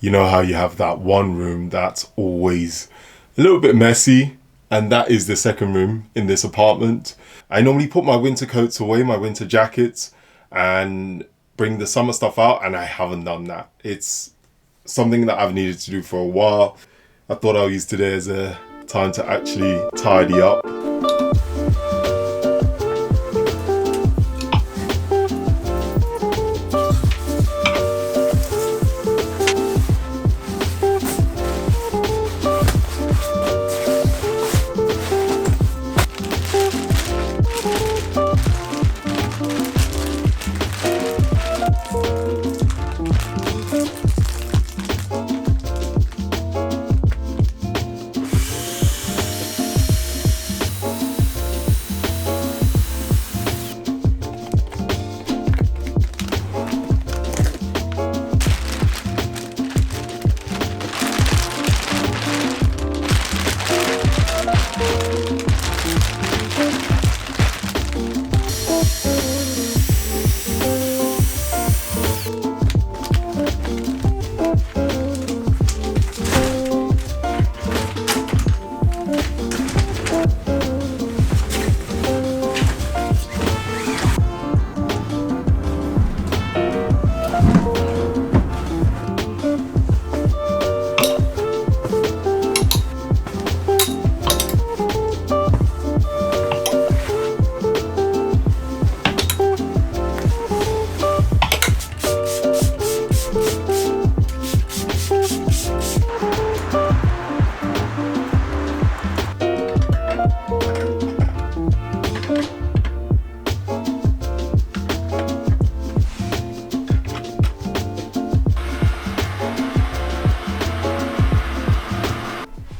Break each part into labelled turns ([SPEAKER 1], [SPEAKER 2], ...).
[SPEAKER 1] You know how you have that one room that's always a little bit messy, and that is the second room in this apartment. I normally put my winter coats away, my winter jackets, and bring the summer stuff out, and I haven't done that. It's something that I've needed to do for a while. I thought I'll use today as a time to actually tidy up.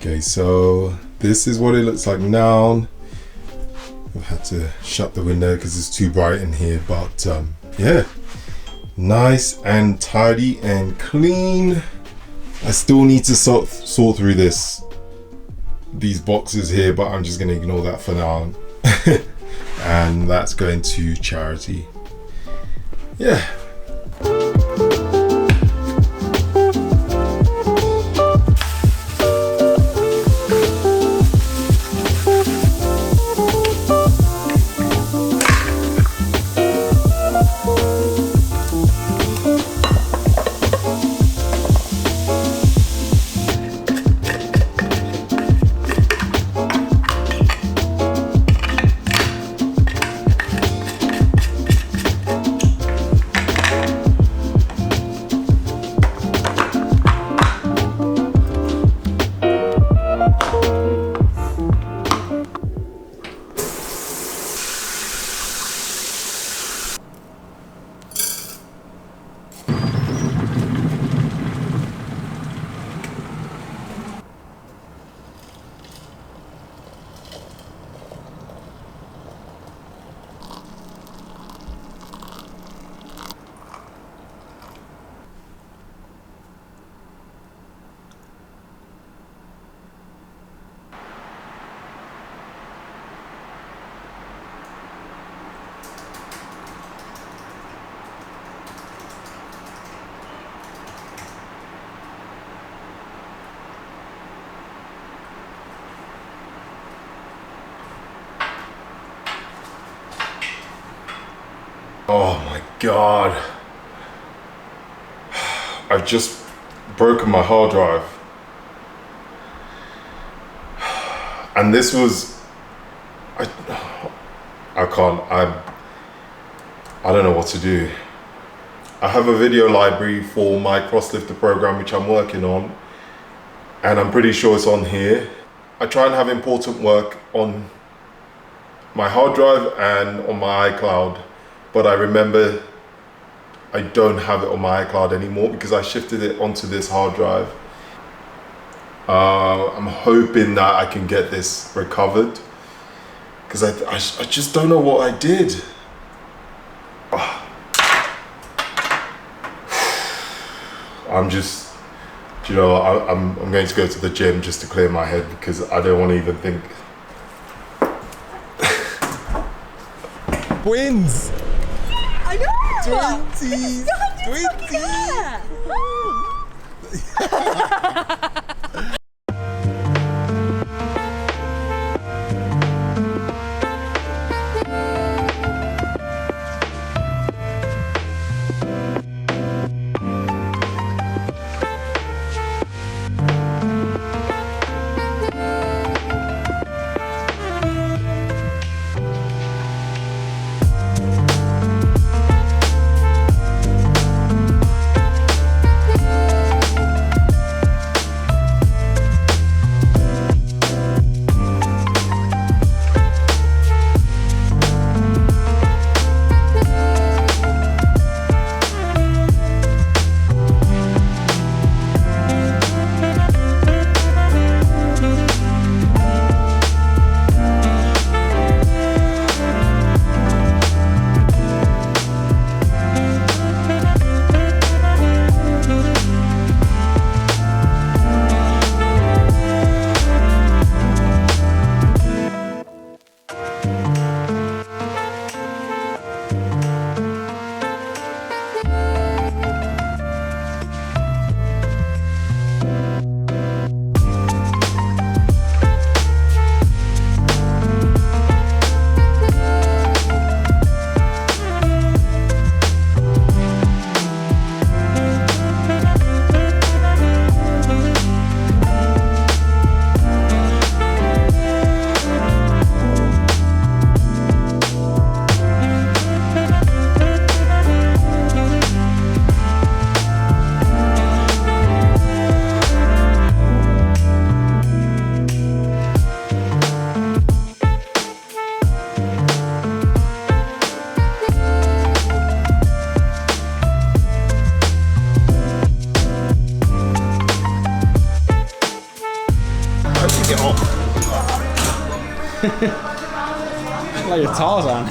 [SPEAKER 1] Okay, so this is what it looks like now. I've had to shut the window because it's too bright in here, but yeah, nice and tidy and clean. I still need to sort through these boxes here, but I'm just gonna ignore that for now. And that's going to charity. Yeah. Oh my God. I've just broken my hard drive. And this was, I can't, I don't know what to do. I have a video library for my crosslifter program, which I'm working on, and I'm pretty sure it's on here. I try and have important work on my hard drive and on my iCloud, but I remember I don't have it on my iCloud anymore because I shifted it onto this hard drive. I'm hoping that I can get this recovered because I just don't know what I did. I'm just, you know, I'm going to go to the gym just to clear my head because I don't want to even think. Wins!
[SPEAKER 2] I know!
[SPEAKER 1] 20! 20!
[SPEAKER 2] Like a Tarzan.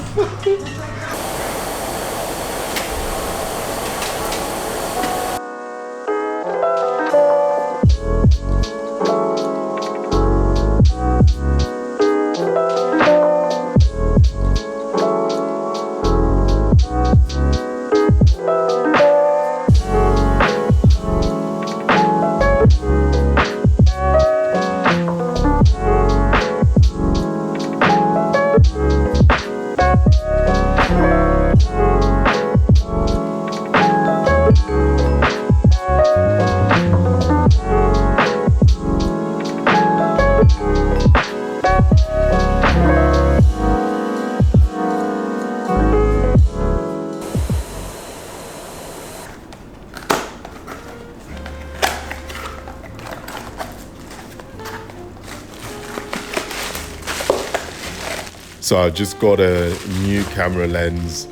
[SPEAKER 1] So I just got a new camera lens.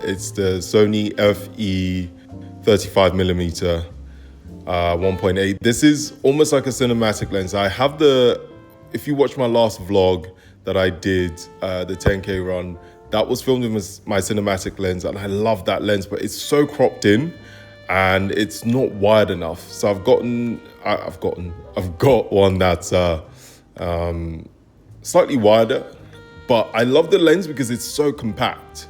[SPEAKER 1] It's the Sony FE 35mm 1.8. This is almost like a cinematic lens. I have if you watch my last vlog that I did, the 10K run, that was filmed with my cinematic lens, and I love that lens, but it's so cropped in and it's not wide enough. So I've got one that's slightly wider, but I love the lens because it's so compact.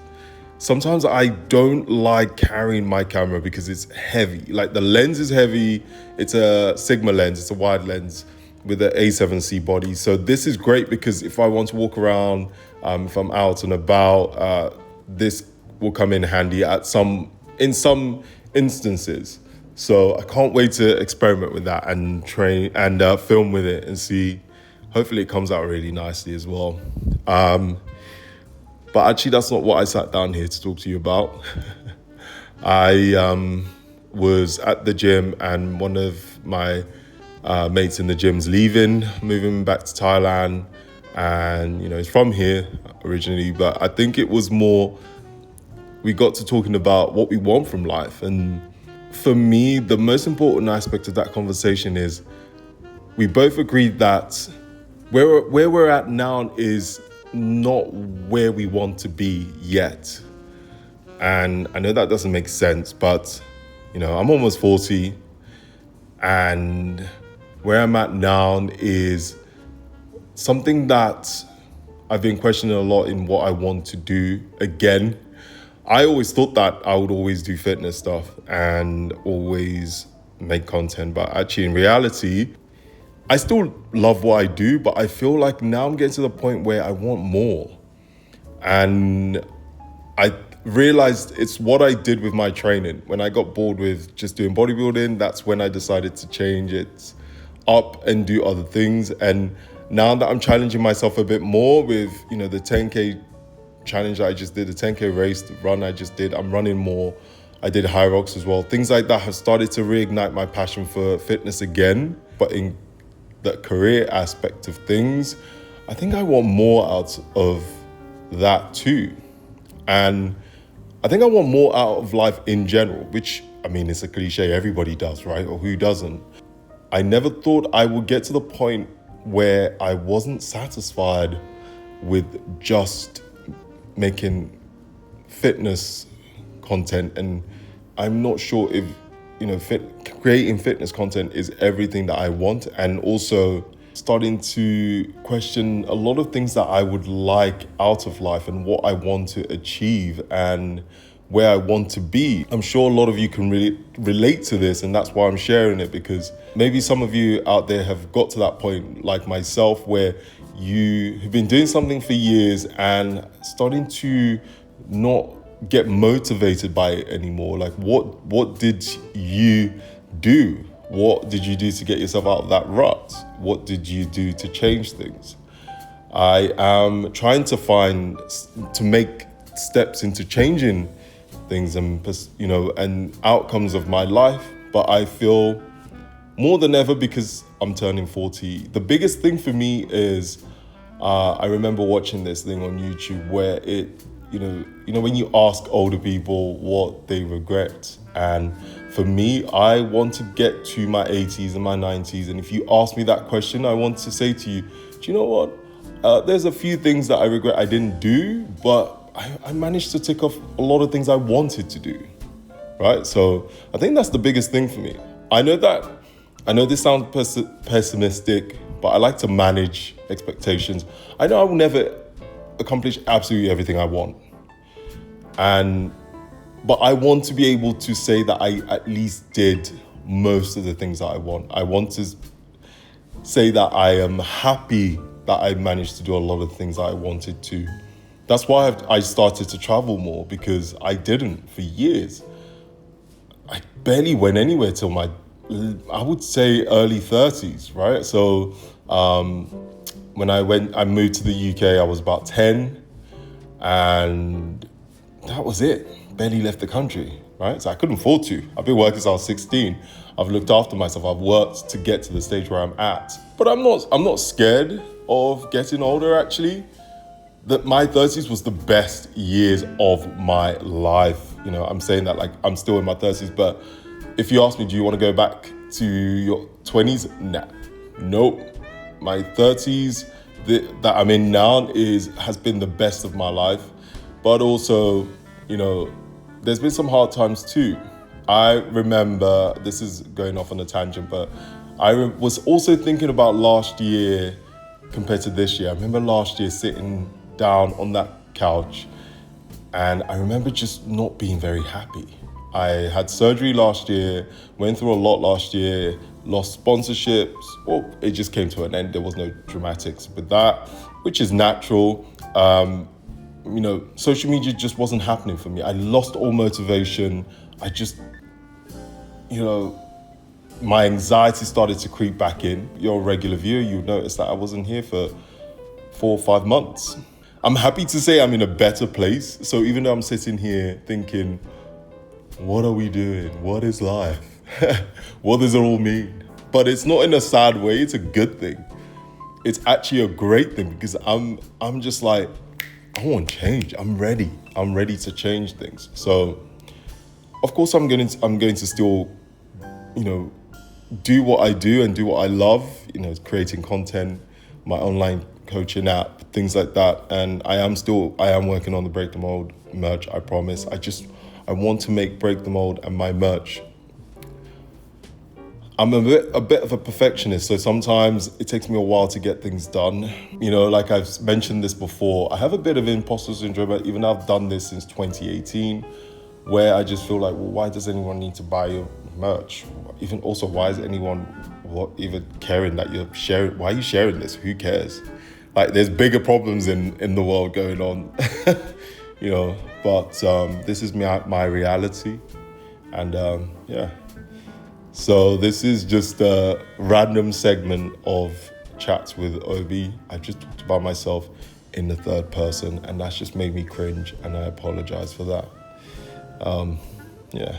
[SPEAKER 1] Sometimes I don't like carrying my camera because it's heavy. Like the lens is heavy. It's a Sigma lens, it's a wide lens with an A7C body. So this is great because if I want to walk around, if I'm out and about, this will come in handy in some instances. So I can't wait to experiment with that and train and film with it and see. Hopefully it comes out really nicely as well. But actually that's not what I sat down here to talk to you about. I was at the gym and one of my mates in the gym's leaving, moving back to Thailand. And he's from here originally, but I think it was more, we got to talking about what we want from life. And for me, the most important aspect of that conversation is we both agreed that where we're at now is not where we want to be yet. And I know that doesn't make sense, but I'm almost 40, and where I'm at now is something that I've been questioning a lot in what I want to do again. I always thought that I would always do fitness stuff and always make content, but actually in reality, I still love what I do, but I feel like now I'm getting to the point where I want more. And I realized it's what I did with my training. When I got bored with just doing bodybuilding, that's when I decided to change it up and do other things. And now that I'm challenging myself a bit more with, the 10K challenge that I just did, the 10K race, the run I just did, I'm running more. I did high rocks as well. Things like that have started to reignite my passion for fitness again. But in the career aspect of things, I think I want more out of that too. And I think I want more out of life in general, which, it's a cliche, everybody does, right? Or who doesn't? I never thought I would get to the point where I wasn't satisfied with just making fitness content. And I'm not sure if, creating fitness content is everything that I want. And also starting to question a lot of things that I would like out of life and what I want to achieve and where I want to be. I'm sure a lot of you can really relate to this, and that's why I'm sharing it, because maybe some of you out there have got to that point like myself where you have been doing something for years and starting to not get motivated by it anymore. Like what did you do? What did you do to get yourself out of that rut? What did you do to change things? I am trying to make steps into changing things and outcomes of my life, but I feel more than ever, because I'm turning 40. The biggest thing for me is I remember watching this thing on YouTube where when you ask older people what they regret, and for me, I want to get to my 80s and my 90s, and if you ask me that question, I want to say to you, do you know what? There's a few things that I regret I didn't do, but I managed to tick off a lot of things I wanted to do, right? So I think that's the biggest thing for me. I know this sounds pessimistic, but I like to manage expectations. I know I will never accomplish absolutely everything I want. But I want to be able to say that I at least did most of the things that I want. I want to say that I am happy that I managed to do a lot of things that I wanted to. That's why I started to travel more, because I didn't for years. I barely went anywhere till my, I would say, early 30s, right? So when I moved to the UK, I was about 10, and that was it. Barely left the country, right? So I couldn't afford to. I've been working since I was 16. I've looked after myself. I've worked to get to the stage where I'm at. But I'm not scared of getting older, actually. That my 30s was the best years of my life. I'm saying that like I'm still in my 30s, but if you ask me, do you want to go back to your 20s? Nah, nope. My 30s that I'm in now has been the best of my life, but also, there's been some hard times too. I remember, this is going off on a tangent, but I was also thinking about last year compared to this year. I remember last year sitting down on that couch, and I remember just not being very happy. I had surgery last year, went through a lot last year, lost sponsorships. Well, it just came to an end. There was no dramatics with that, which is natural. Social media just wasn't happening for me. I lost all motivation. I just, my anxiety started to creep back in. You're a regular viewer, you notice that I wasn't here for 4 or 5 months. I'm happy to say I'm in a better place. So even though I'm sitting here thinking, what are we doing? What is life? What does it all mean? But it's not in a sad way, it's a good thing. It's actually a great thing, because I'm just like, I want change. I'm ready to change things. So of course I'm going to still, do what I do and do what I love, creating content, my online coaching app, things like that. And I am working on the Break the Mold merch, I promise. I want to make Break the Mold and my merch. I'm a bit of a perfectionist, so sometimes it takes me a while to get things done. Like I've mentioned this before, I have a bit of imposter syndrome, even though I've done this since 2018, where I just feel like, well, why does anyone need to buy your merch? even also, why is anyone even caring that you're sharing? Why are you sharing this? Who cares? Like, there's bigger problems in the world going on, you know. But this is my reality, and yeah. So this is just a random segment of chats with Obi. I just talked about myself in the third person, and that's just made me cringe, and I apologize for that. Yeah.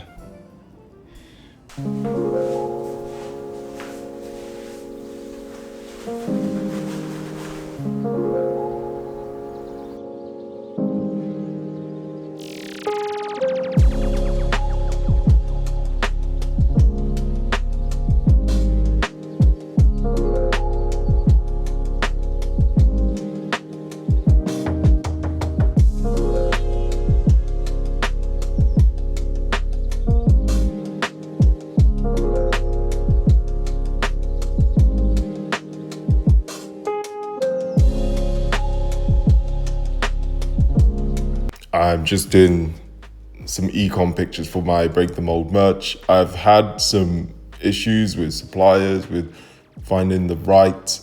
[SPEAKER 1] I'm just doing some e-com pictures for my Break the Mold merch. I've had some issues with suppliers, with finding the right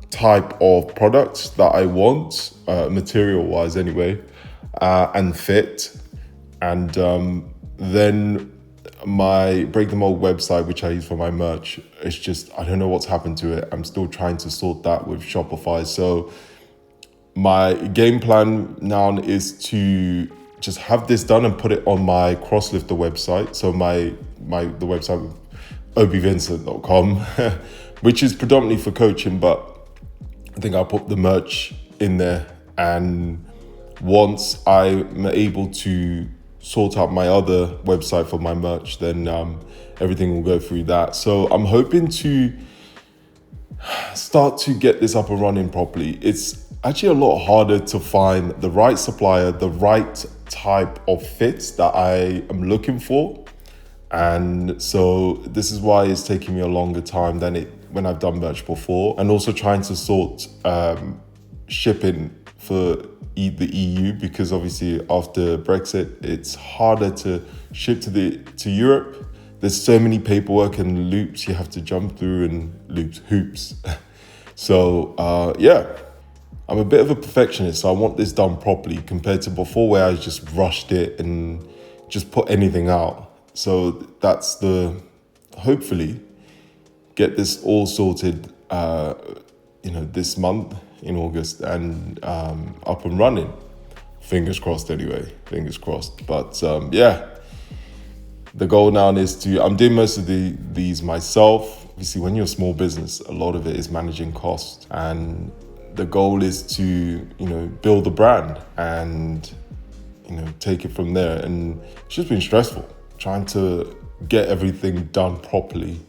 [SPEAKER 1] type of products that I want, material-wise anyway, and fit. And then my Break the Mold website, which I use for my merch, it's just, I don't know what's happened to it. I'm still trying to sort that with Shopify. So my game plan now is to just have this done and put it on my Crosslifter website. So the website, obiuvincent.com, which is predominantly for coaching, but I think I'll put the merch in there. And once I'm able to sort out my other website for my merch, then everything will go through that. So I'm hoping to start to get this up and running properly. It's actually a lot harder to find the right supplier, the right type of fits that I am looking for. And so this is why it's taking me a longer time than when I've done merch before. And also trying to sort shipping for the EU, because obviously after Brexit, it's harder to ship to Europe. There's so many paperwork and loops you have to jump through, and hoops. So yeah, I'm a bit of a perfectionist, so I want this done properly compared to before, where I just rushed it and just put anything out. So that's hopefully get this all sorted, this month in August, and up and running. Fingers crossed anyway, fingers crossed. But yeah, the goal now is I'm doing most of these myself. Obviously, when you're a small business, a lot of it is managing costs, and the goal is to, build a brand and, take it from there. And it's just been stressful trying to get everything done properly.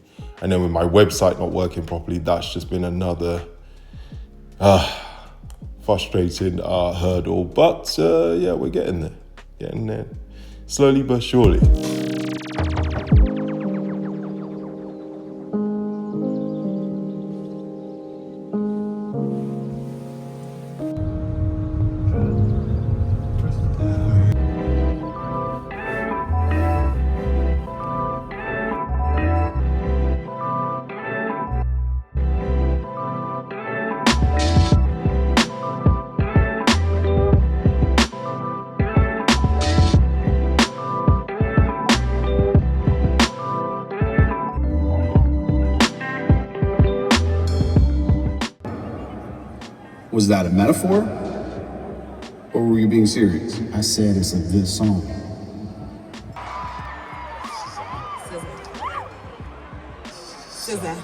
[SPEAKER 1] And then with my website not working properly, that's just been another frustrating hurdle. But yeah, we're getting there, slowly but surely.
[SPEAKER 2] Was that a metaphor? Or were you being serious?
[SPEAKER 3] I said it's a good song.
[SPEAKER 4] SZA.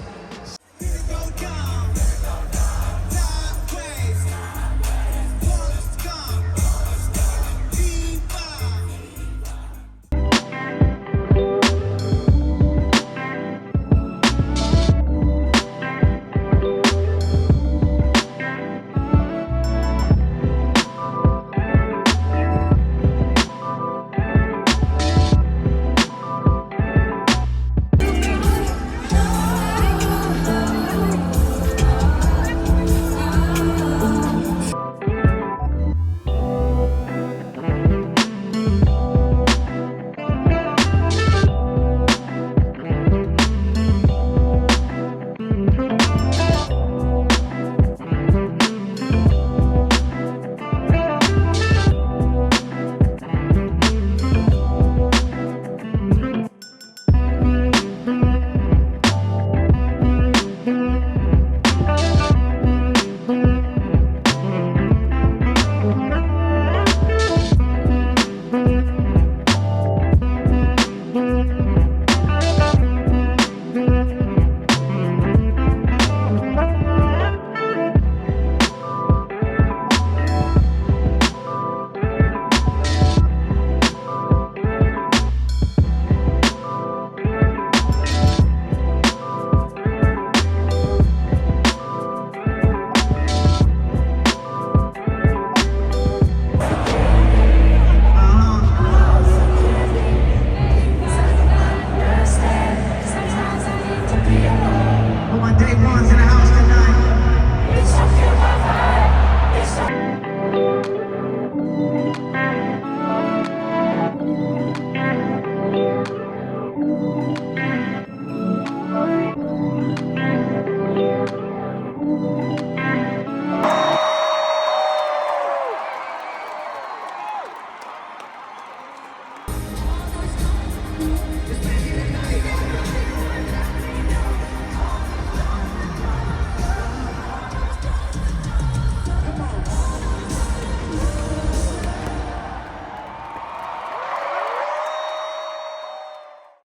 [SPEAKER 3] they want.